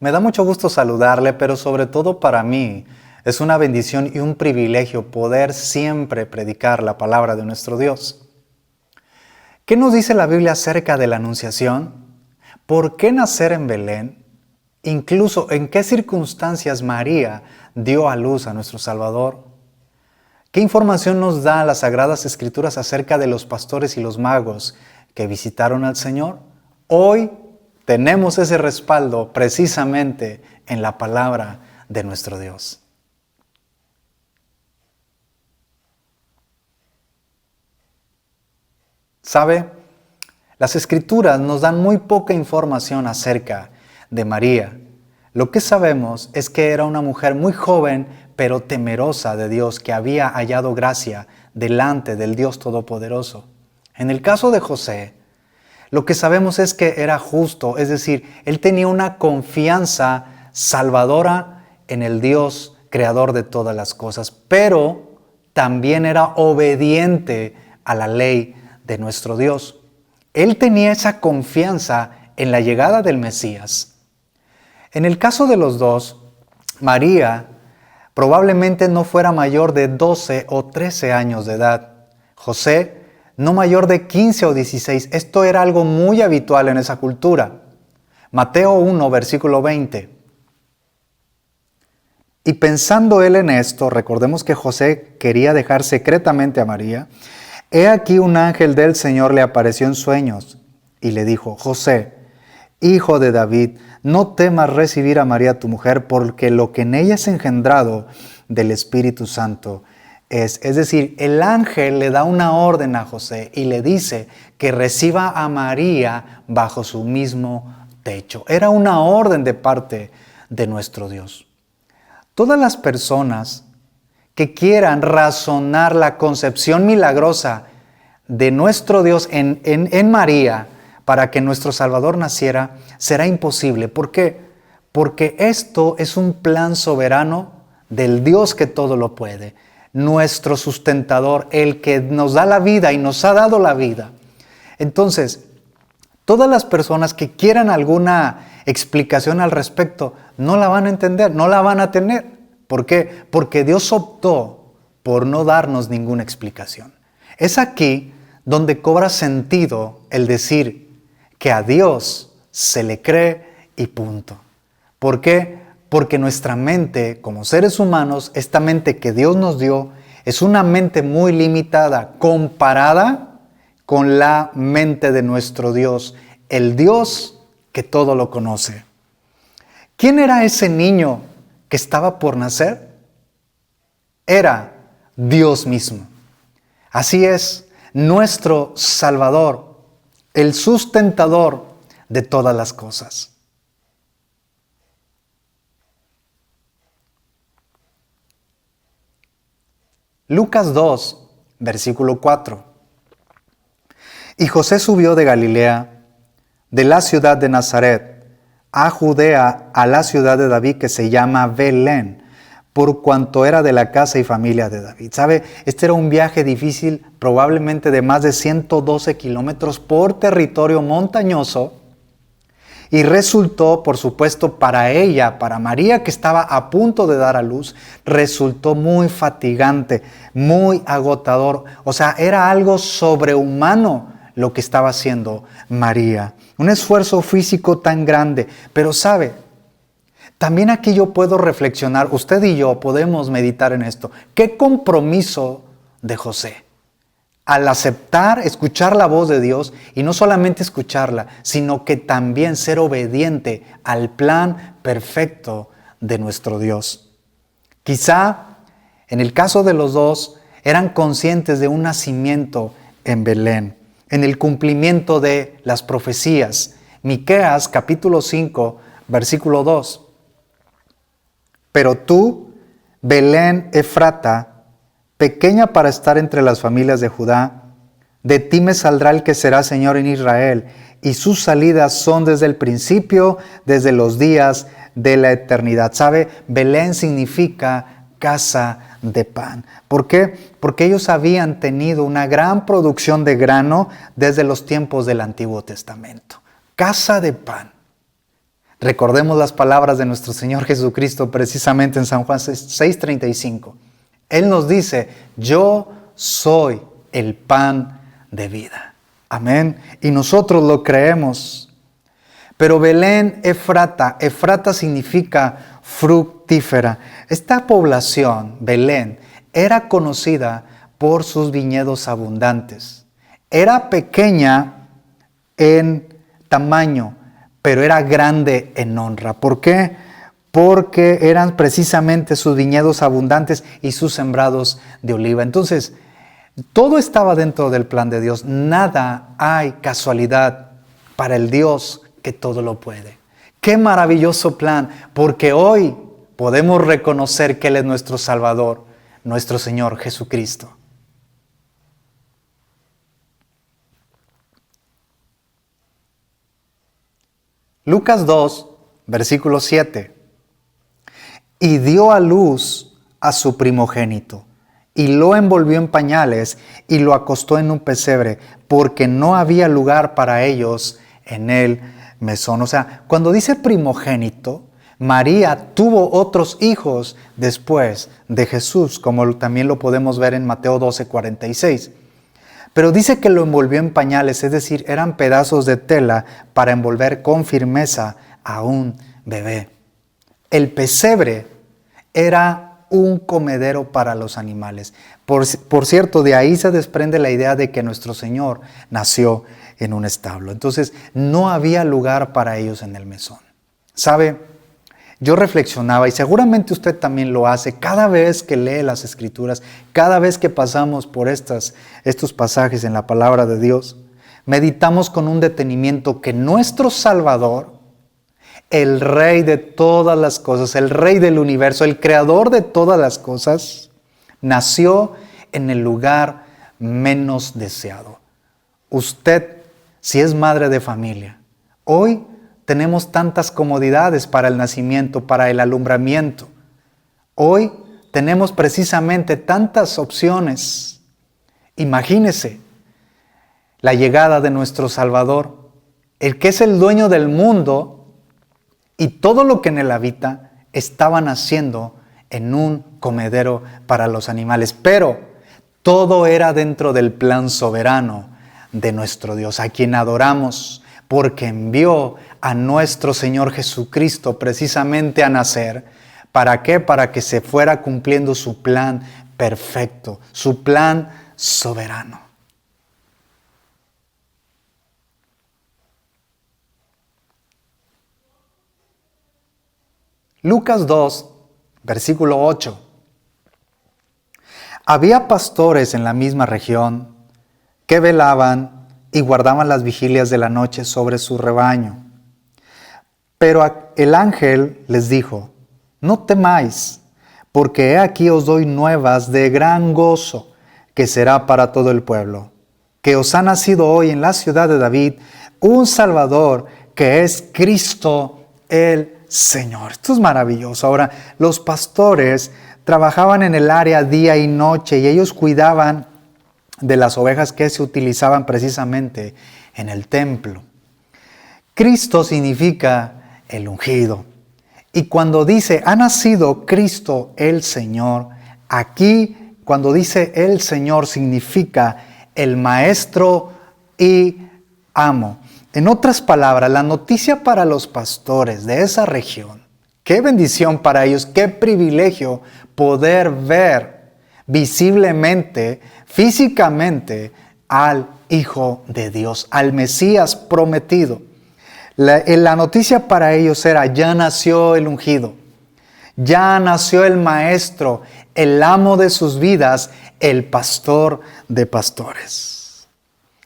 Me da mucho gusto saludarle, pero sobre todo para mí es una bendición y un privilegio poder siempre predicar la palabra de nuestro Dios. ¿Qué nos dice la Biblia acerca de la Anunciación? ¿Por qué nacer en Belén? Incluso, ¿en qué circunstancias María dio a luz a nuestro Salvador? ¿Qué información nos da las Sagradas Escrituras acerca de los pastores y los magos que visitaron al Señor? Hoy tenemos ese respaldo precisamente en la palabra de nuestro Dios. ¿Sabe? Las Escrituras nos dan muy poca información acerca de María. Lo que sabemos es que era una mujer muy joven, pero temerosa de Dios, que había hallado gracia delante del Dios Todopoderoso. En el caso de José, lo que sabemos es que era justo, es decir, él tenía una confianza salvadora en el Dios creador de todas las cosas, pero también era obediente a la ley de nuestro Dios. Él tenía esa confianza en la llegada del Mesías. En el caso de los dos, María probablemente no fuera mayor de 12 o 13 años de edad. José no mayor de 15 o 16. Esto era algo muy habitual en esa cultura. Mateo 1, versículo 20. Y pensando él en esto, recordemos que José quería dejar secretamente a María. He aquí un ángel del Señor le apareció en sueños y le dijo: José, hijo de David, no temas recibir a María tu mujer, porque lo que en ella es engendrado del Espíritu Santo es decir, el ángel le da una orden a José y le dice que reciba a María bajo su mismo techo. Era una orden de parte de nuestro Dios. Todas las personas que quieran razonar la concepción milagrosa de nuestro Dios en María para que nuestro Salvador naciera, será imposible. ¿Por qué? Porque esto es un plan soberano del Dios que todo lo puede. Nuestro sustentador, el que nos da la vida y nos ha dado la vida. Entonces, todas las personas que quieran alguna explicación al respecto, no la van a entender, no la van a tener. ¿Por qué? Porque Dios optó por no darnos ninguna explicación. Es aquí donde cobra sentido el decir que a Dios se le cree y punto. ¿Por qué? Porque nuestra mente, como seres humanos, esta mente que Dios nos dio, es una mente muy limitada comparada con la mente de nuestro Dios, el Dios que todo lo conoce. ¿Quién era ese niño que estaba por nacer? Era Dios mismo. Así es, nuestro Salvador, el sustentador de todas las cosas. Lucas 2, versículo 4. Y José subió de Galilea, de la ciudad de Nazaret, a Judea, a la ciudad de David, que se llama Belén, por cuanto era de la casa y familia de David. ¿Sabe? Este era un viaje difícil, probablemente de más de 112 kilómetros por territorio montañoso, y resultó, por supuesto, para ella, para María, que estaba a punto de dar a luz, resultó muy fatigante, muy agotador. O sea, era algo sobrehumano lo que estaba haciendo María. Un esfuerzo físico tan grande. Pero ¿sabe? También aquí yo puedo reflexionar, usted y yo podemos meditar en esto. ¿Qué compromiso de José? Al aceptar, escuchar la voz de Dios, y no solamente escucharla, sino que también ser obediente al plan perfecto de nuestro Dios. Quizá, en el caso de los dos, eran conscientes de un nacimiento en Belén, en el cumplimiento de las profecías. Miqueas capítulo 5, versículo 2. Pero tú, Belén Efrata, pequeña para estar entre las familias de Judá, de ti me saldrá el que será Señor en Israel, y sus salidas son desde el principio, desde los días de la eternidad. ¿Sabe? Belén significa casa de pan. ¿Por qué? Porque ellos habían tenido una gran producción de grano desde los tiempos del Antiguo Testamento. Casa de pan. Recordemos las palabras de nuestro Señor Jesucristo precisamente en San Juan 6:35. Él nos dice, yo soy el pan de vida. Amén. Y nosotros lo creemos. Pero Belén Efrata, Efrata significa fructífera. Esta población, Belén, era conocida por sus viñedos abundantes. Era pequeña en tamaño, pero era grande en honra. ¿Por qué? Porque eran precisamente sus viñedos abundantes y sus sembrados de oliva. Entonces, todo estaba dentro del plan de Dios. Nada hay casualidad para el Dios que todo lo puede. ¡Qué maravilloso plan! Porque hoy podemos reconocer que Él es nuestro Salvador, nuestro Señor Jesucristo. Lucas 2, versículo 7. Y dio a luz a su primogénito, y lo envolvió en pañales, y lo acostó en un pesebre, porque no había lugar para ellos en el mesón. O sea, cuando dice primogénito, María tuvo otros hijos después de Jesús, como también lo podemos ver en Mateo 12:46. Pero dice que lo envolvió en pañales, es decir, eran pedazos de tela para envolver con firmeza a un bebé. El pesebre era un comedero para los animales. Por cierto, de ahí se desprende la idea de que nuestro Señor nació en un establo. Entonces, no había lugar para ellos en el mesón. ¿Sabe? Yo reflexionaba, y seguramente usted también lo hace, cada vez que lee las Escrituras, cada vez que pasamos por estos pasajes en la palabra de Dios, meditamos con un detenimiento que nuestro Salvador, el Rey de todas las cosas, el Rey del universo, el Creador de todas las cosas, nació en el lugar menos deseado. Usted, si es madre de familia, hoy tenemos tantas comodidades para el nacimiento, para el alumbramiento. Hoy tenemos precisamente tantas opciones. Imagínese la llegada de nuestro Salvador, el que es el dueño del mundo y todo lo que en él habita, estaba naciendo en un comedero para los animales. Pero todo era dentro del plan soberano de nuestro Dios, a quien adoramos, porque envió a nuestro Señor Jesucristo precisamente a nacer. ¿Para qué? Para que se fuera cumpliendo su plan perfecto, su plan soberano. Lucas 2, versículo 8. Había pastores en la misma región que velaban y guardaban las vigilias de la noche sobre su rebaño. Pero el ángel les dijo, no temáis, porque he aquí os doy nuevas de gran gozo, que será para todo el pueblo, que os ha nacido hoy en la ciudad de David un Salvador, que es Cristo el Señor. Esto es maravilloso. Ahora, los pastores trabajaban en el área día y noche y ellos cuidaban de las ovejas que se utilizaban precisamente en el templo. Cristo significa el ungido. Y cuando dice, ha nacido Cristo el Señor, aquí cuando dice el Señor significa el Maestro y Amo. En otras palabras, la noticia para los pastores de esa región, qué bendición para ellos, qué privilegio poder ver visiblemente, físicamente, al Hijo de Dios, al Mesías prometido. La noticia para ellos era, ya nació el ungido, ya nació el Maestro, el amo de sus vidas, el pastor de pastores.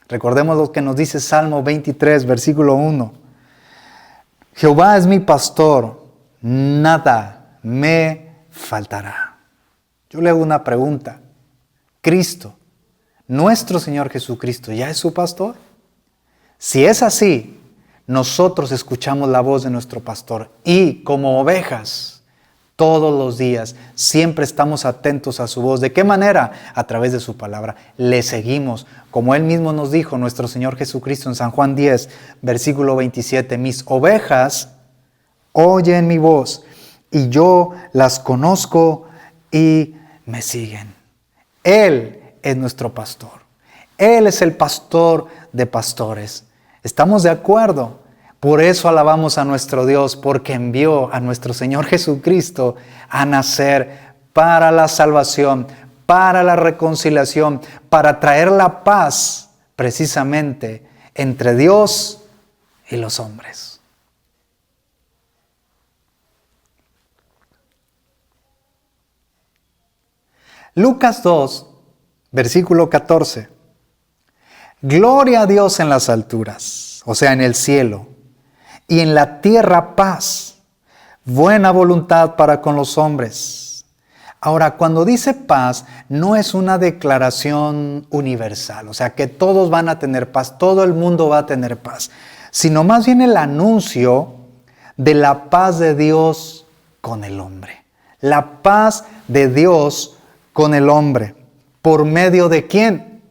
Recordemos lo que nos dice Salmo 23, versículo 1. Jehová es mi pastor, nada me faltará. Yo le hago una pregunta. ¿Cristo, nuestro Señor Jesucristo, ya es su pastor? Si es así, nosotros escuchamos la voz de nuestro pastor y como ovejas, todos los días, siempre estamos atentos a su voz. ¿De qué manera? A través de su palabra. Le seguimos, como Él mismo nos dijo, nuestro Señor Jesucristo en San Juan 10, versículo 27. Mis ovejas oyen mi voz y yo las conozco y me siguen. Él es nuestro pastor. Él es el pastor de pastores. ¿Estamos de acuerdo? Por eso alabamos a nuestro Dios, porque envió a nuestro Señor Jesucristo a nacer para la salvación, para la reconciliación, para traer la paz precisamente entre Dios y los hombres. Lucas 2, versículo 14. Gloria a Dios en las alturas, o sea, en el cielo, y en la tierra paz, buena voluntad para con los hombres. Ahora, cuando dice paz, no es una declaración universal, o sea, que todos van a tener paz, todo el mundo va a tener paz, sino más bien el anuncio de la paz de Dios con el hombre. La paz de Dios con el hombre. ¿Por medio de quién?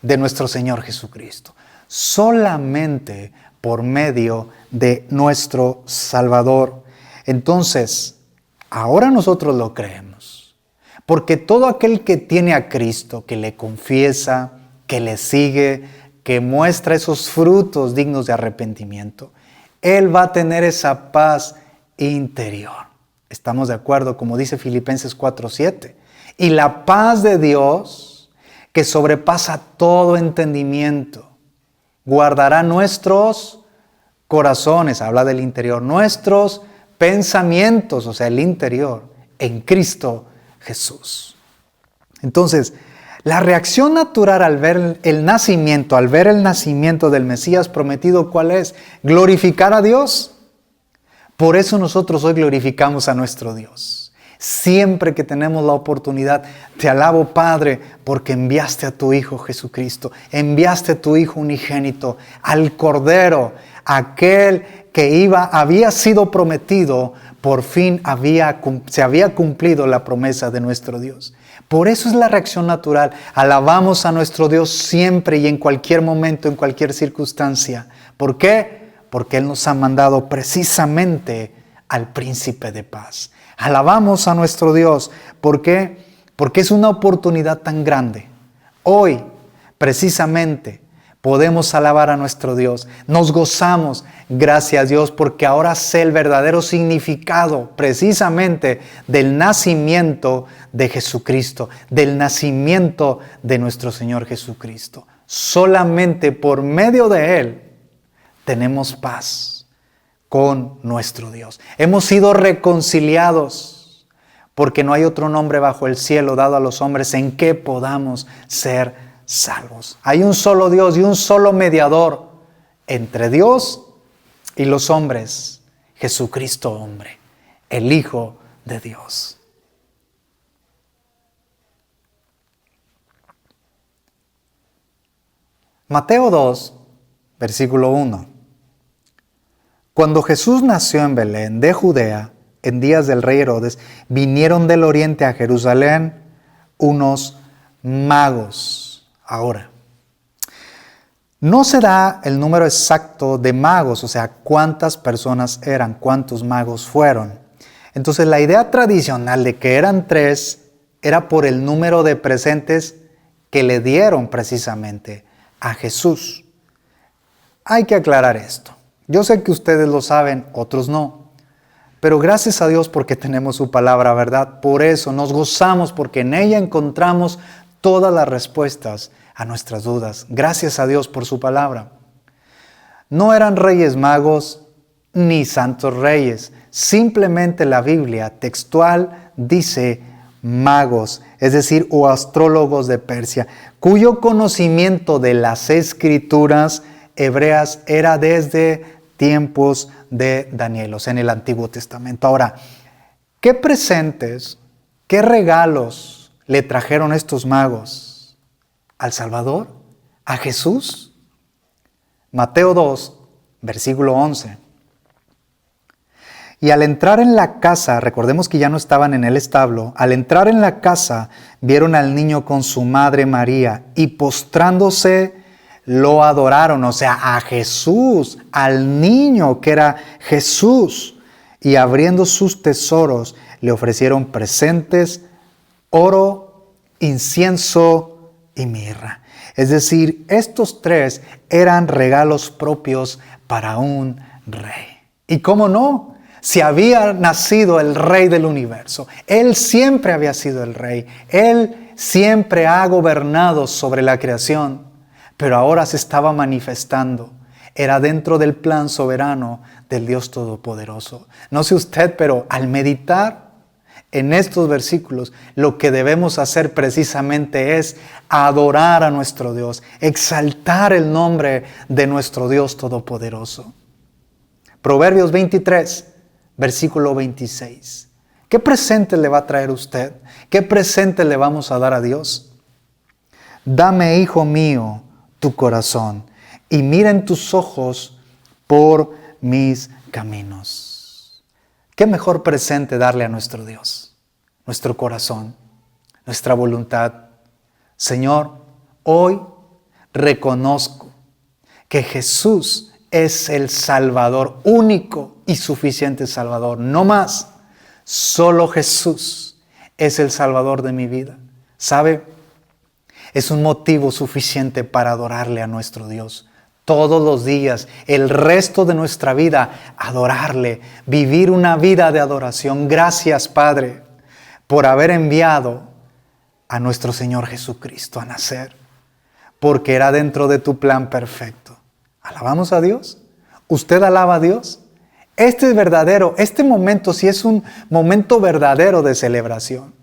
De nuestro Señor Jesucristo. Solamente por medio de nuestro Salvador. Entonces, ahora nosotros lo creemos. Porque todo aquel que tiene a Cristo, que le confiesa, que le sigue, que muestra esos frutos dignos de arrepentimiento, él va a tener esa paz interior. ¿Estamos de acuerdo? Como dice Filipenses 4:7. Y la paz de Dios, que sobrepasa todo entendimiento, guardará nuestros corazones, habla del interior, nuestros pensamientos, o sea, el interior, en Cristo Jesús. Entonces, la reacción natural al ver el nacimiento del Mesías prometido, ¿cuál es? Glorificar a Dios. Por eso nosotros hoy glorificamos a nuestro Dios. Siempre que tenemos la oportunidad, te alabo, Padre, porque enviaste a tu Hijo Jesucristo, enviaste a tu Hijo unigénito, al Cordero, aquel que había sido prometido, por fin se había cumplido la promesa de nuestro Dios. Por eso es la reacción natural. Alabamos a nuestro Dios siempre y en cualquier momento, en cualquier circunstancia. ¿Por qué? Porque Él nos ha mandado precisamente al Príncipe de Paz. Alabamos a nuestro Dios. ¿Por qué? Porque es una oportunidad tan grande. Hoy, precisamente, podemos alabar a nuestro Dios. Nos gozamos, gracias a Dios, porque ahora sé el verdadero significado, precisamente, del nacimiento de Jesucristo, del nacimiento de nuestro Señor Jesucristo. Solamente por medio de Él tenemos paz con nuestro Dios. Hemos sido reconciliados porque no hay otro nombre bajo el cielo dado a los hombres en que podamos ser salvos. Hay un solo Dios y un solo mediador entre Dios y los hombres, Jesucristo hombre, el Hijo de Dios. Mateo 2, versículo 1. Cuando Jesús nació en Belén de Judea, en días del rey Herodes, vinieron del oriente a Jerusalén unos magos. Ahora, no se da el número exacto de magos, o sea, cuántas personas eran, cuántos magos fueron. Entonces, la idea tradicional de que eran 3 era por el número de presentes que le dieron precisamente a Jesús. Hay que aclarar esto. Yo sé que ustedes lo saben, otros no. Pero gracias a Dios porque tenemos su palabra, ¿verdad? Por eso nos gozamos porque en ella encontramos todas las respuestas a nuestras dudas. Gracias a Dios por su palabra. No eran reyes magos ni santos reyes. Simplemente la Biblia textual dice magos, es decir, o astrólogos de Persia, cuyo conocimiento de las escrituras hebreas era desde tiempos de Daniel, o sea, en el Antiguo Testamento. Ahora, ¿qué presentes, qué regalos le trajeron estos magos al Salvador, a Jesús? Mateo 2, versículo 11. Y al entrar en la casa, recordemos que ya no estaban en el establo, al entrar en la casa, vieron al niño con su madre María y postrándose, lo adoraron, o sea, a Jesús, al niño que era Jesús. y abriendo sus tesoros le ofrecieron presentes, oro, incienso y mirra. Es decir, estos tres eran regalos propios para un rey. ¿Y cómo no? Si había nacido el rey del universo, Él siempre había sido el rey, Él siempre ha gobernado sobre la creación, pero ahora se estaba manifestando. Era dentro del plan soberano del Dios Todopoderoso. No sé usted, pero al meditar en estos versículos, lo que debemos hacer precisamente es adorar a nuestro Dios, exaltar el nombre de nuestro Dios Todopoderoso. Proverbios 23, versículo 26. ¿Qué presente le va a traer usted? ¿Qué presente le vamos a dar a Dios? Dame, hijo mío, tu corazón, y mira en tus ojos por mis caminos. ¿Qué mejor presente darle a nuestro Dios? Nuestro corazón, nuestra voluntad. Señor, hoy reconozco que Jesús es el Salvador, único y suficiente Salvador, no más. Solo Jesús es el Salvador de mi vida. ¿Sabe? Es un motivo suficiente para adorarle a nuestro Dios. Todos los días, el resto de nuestra vida, adorarle, vivir una vida de adoración. Gracias, Padre, por haber enviado a nuestro Señor Jesucristo a nacer, porque era dentro de tu plan perfecto. ¿Alabamos a Dios? ¿Usted alaba a Dios? Este es verdadero, este momento sí es un momento verdadero de celebración.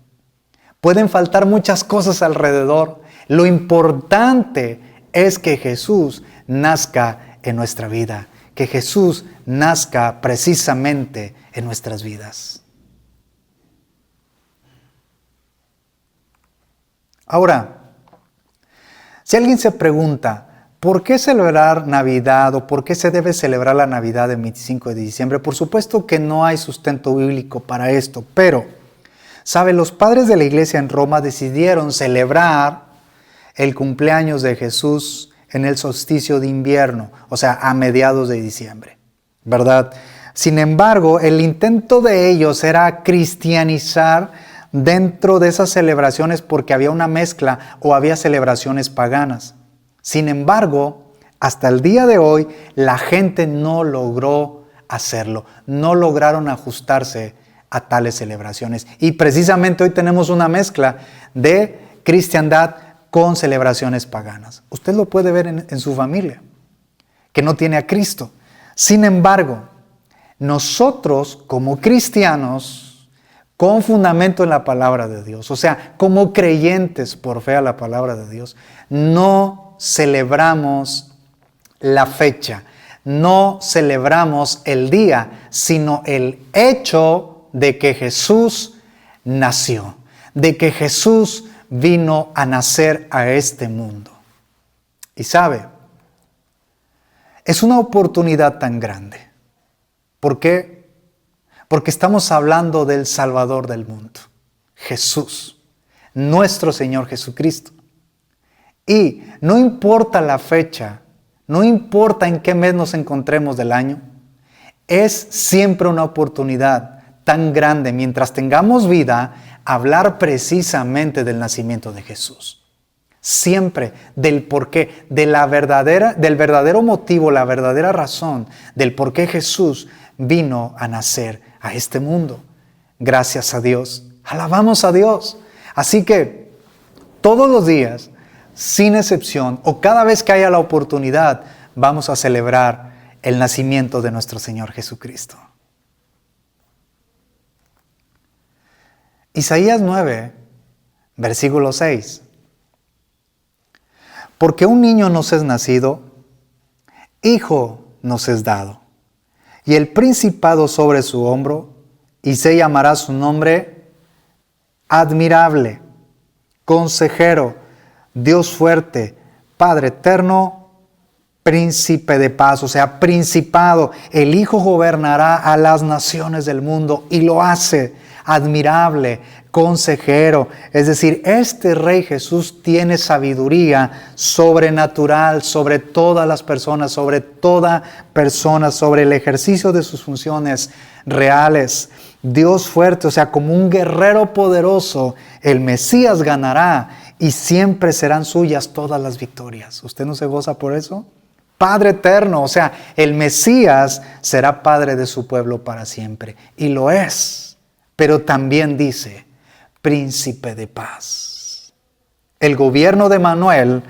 Pueden faltar muchas cosas alrededor. Lo importante es que Jesús nazca en nuestra vida, que Jesús nazca precisamente en nuestras vidas. Ahora, si alguien se pregunta, ¿por qué celebrar Navidad o por qué se debe celebrar la Navidad el 25 de diciembre? Por supuesto que no hay sustento bíblico para esto, pero, ¿sabe? Los padres de la iglesia en Roma decidieron celebrar el cumpleaños de Jesús en el solsticio de invierno, o sea, a mediados de diciembre, ¿verdad? Sin embargo, el intento de ellos era cristianizar dentro de esas celebraciones porque había una mezcla o había celebraciones paganas. Sin embargo, hasta el día de hoy, la gente no logró hacerlo, no lograron ajustarse a tales celebraciones. Y precisamente hoy tenemos una mezcla de cristiandad con celebraciones paganas. Usted lo puede ver en su familia, que no tiene a Cristo. Sin embargo, nosotros como cristianos, con fundamento en la palabra de Dios, o sea, como creyentes por fe a la palabra de Dios, no celebramos la fecha, no celebramos el día, sino el hecho de que Jesús nació, de que Jesús vino a nacer a este mundo. Y sabe, es una oportunidad tan grande. ¿Por qué? Porque estamos hablando del Salvador del mundo, Jesús, nuestro Señor Jesucristo. Y no importa la fecha, no importa en qué mes nos encontremos del año, es siempre una oportunidad tan grande, mientras tengamos vida, hablar precisamente del nacimiento de Jesús. Siempre del porqué, del verdadero motivo, la verdadera razón del por qué Jesús vino a nacer a este mundo. Gracias a Dios. Alabamos a Dios. Así que todos los días, sin excepción, o cada vez que haya la oportunidad, vamos a celebrar el nacimiento de nuestro Señor Jesucristo. Isaías 9, versículo 6. Porque un niño nos es nacido, hijo nos es dado, y el principado sobre su hombro, y se llamará su nombre admirable, consejero, Dios fuerte, Padre eterno, príncipe de paz, o sea, principado. El Hijo gobernará a las naciones del mundo y lo hace admirable, consejero. Es decir, este Rey Jesús tiene sabiduría sobrenatural sobre todas las personas, sobre toda persona, sobre el ejercicio de sus funciones reales. Dios fuerte, o sea, como un guerrero poderoso, el Mesías ganará y siempre serán suyas todas las victorias. ¿Usted no se goza por eso? Padre eterno, o sea, el Mesías será Padre de su pueblo para siempre. Y lo es, pero también dice, Príncipe de paz. El gobierno de Manuel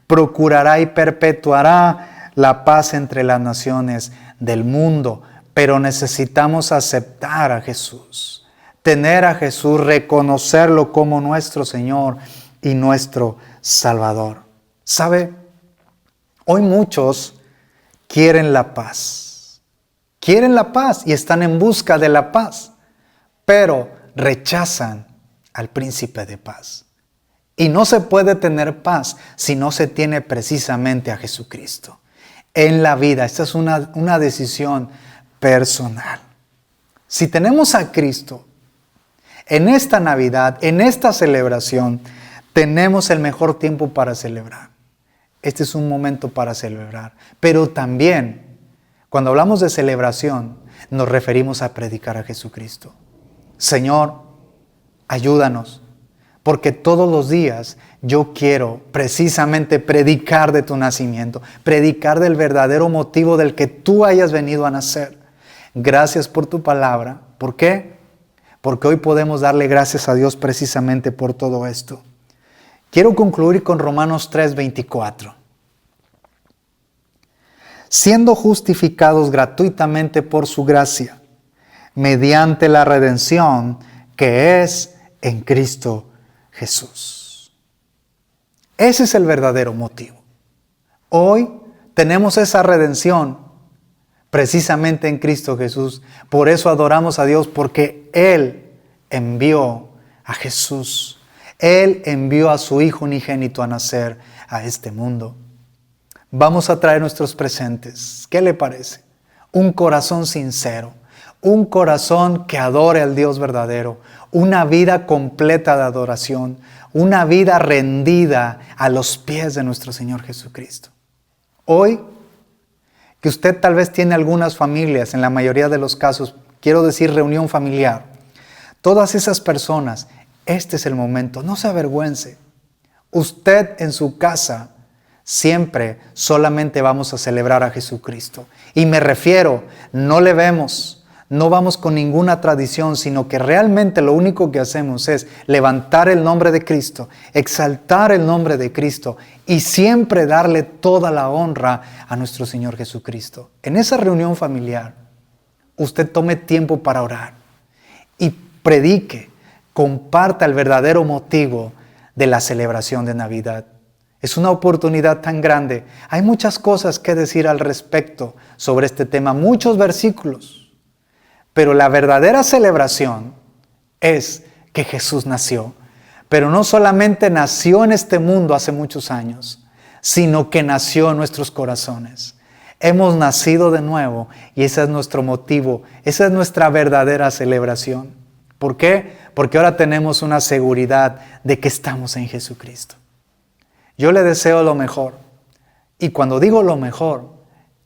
procurará y perpetuará la paz entre las naciones del mundo, pero necesitamos aceptar a Jesús, tener a Jesús, reconocerlo como nuestro Señor y nuestro Salvador. ¿Sabe? Hoy muchos quieren la paz y están en busca de la paz, pero rechazan al Príncipe de paz. Y no se puede tener paz si no se tiene precisamente a Jesucristo en la vida. Esta es una decisión personal. Si tenemos a Cristo en esta Navidad, en esta celebración, tenemos el mejor tiempo para celebrar. Este es un momento para celebrar. Pero también, cuando hablamos de celebración, nos referimos a predicar a Jesucristo. Señor, ayúdanos, porque todos los días yo quiero precisamente predicar de tu nacimiento, predicar del verdadero motivo del que tú hayas venido a nacer. Gracias por tu palabra. ¿Por qué? Porque hoy podemos darle gracias a Dios precisamente por todo esto. Quiero concluir con Romanos 3:24. Siendo justificados gratuitamente por su gracia, mediante la redención que es en Cristo Jesús. Ese es el verdadero motivo. Hoy tenemos esa redención precisamente en Cristo Jesús. Por eso adoramos a Dios, porque Él envió a Jesús. Él envió a su Hijo unigénito a nacer a este mundo. Vamos a traer nuestros presentes. ¿Qué le parece? Un corazón sincero, un corazón que adore al Dios verdadero, una vida completa de adoración, una vida rendida a los pies de nuestro Señor Jesucristo. Hoy, que usted tal vez tiene algunas familias, en la mayoría de los casos, quiero decir reunión familiar, todas esas personas, este es el momento, no se avergüence. Usted en su casa siempre solamente vamos a celebrar a Jesucristo. Y me refiero, no le vemos, no vamos con ninguna tradición, sino que realmente lo único que hacemos es levantar el nombre de Cristo, exaltar el nombre de Cristo y siempre darle toda la honra a nuestro Señor Jesucristo. En esa reunión familiar, usted tome tiempo para orar y predique, comparta el verdadero motivo de la celebración de Navidad. Es una oportunidad tan grande. Hay muchas cosas que decir al respecto sobre este tema, muchos versículos. Pero la verdadera celebración es que Jesús nació. Pero no solamente nació en este mundo hace muchos años, sino que nació en nuestros corazones. Hemos nacido de nuevo y ese es nuestro motivo, esa es nuestra verdadera celebración. ¿Por qué? Porque ahora tenemos una seguridad de que estamos en Jesucristo. Yo le deseo lo mejor. Y cuando digo lo mejor,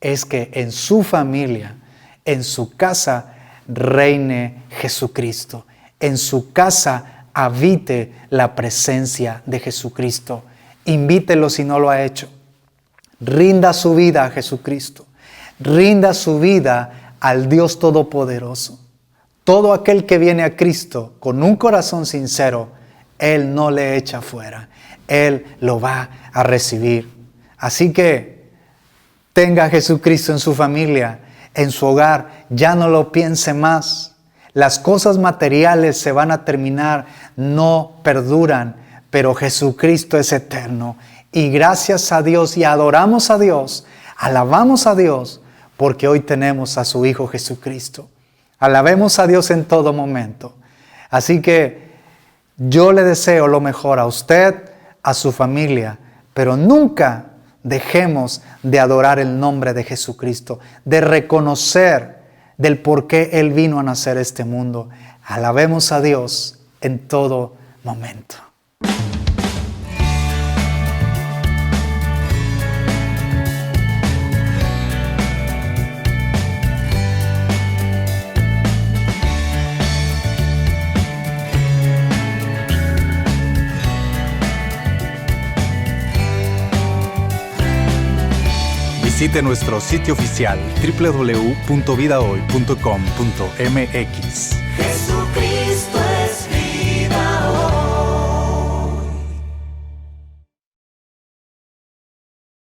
es que en su familia, en su casa, reine Jesucristo. En su casa habite la presencia de Jesucristo. Invítelo si no lo ha hecho. Rinda su vida a Jesucristo. Rinda su vida al Dios Todopoderoso. Todo aquel que viene a Cristo con un corazón sincero, Él no le echa fuera. Él lo va a recibir. Así que tenga a Jesucristo en su familia, en su hogar. Ya no lo piense más. Las cosas materiales se van a terminar, no perduran, pero Jesucristo es eterno. Y gracias a Dios y adoramos a Dios, alabamos a Dios, porque hoy tenemos a su Hijo Jesucristo. Alabemos a Dios en todo momento. Así que yo le deseo lo mejor a usted, a su familia, pero nunca dejemos de adorar el nombre de Jesucristo, de reconocer del por qué Él vino a nacer a este mundo. Alabemos a Dios en todo momento. Visite nuestro sitio oficial www.vidahoy.com.mx.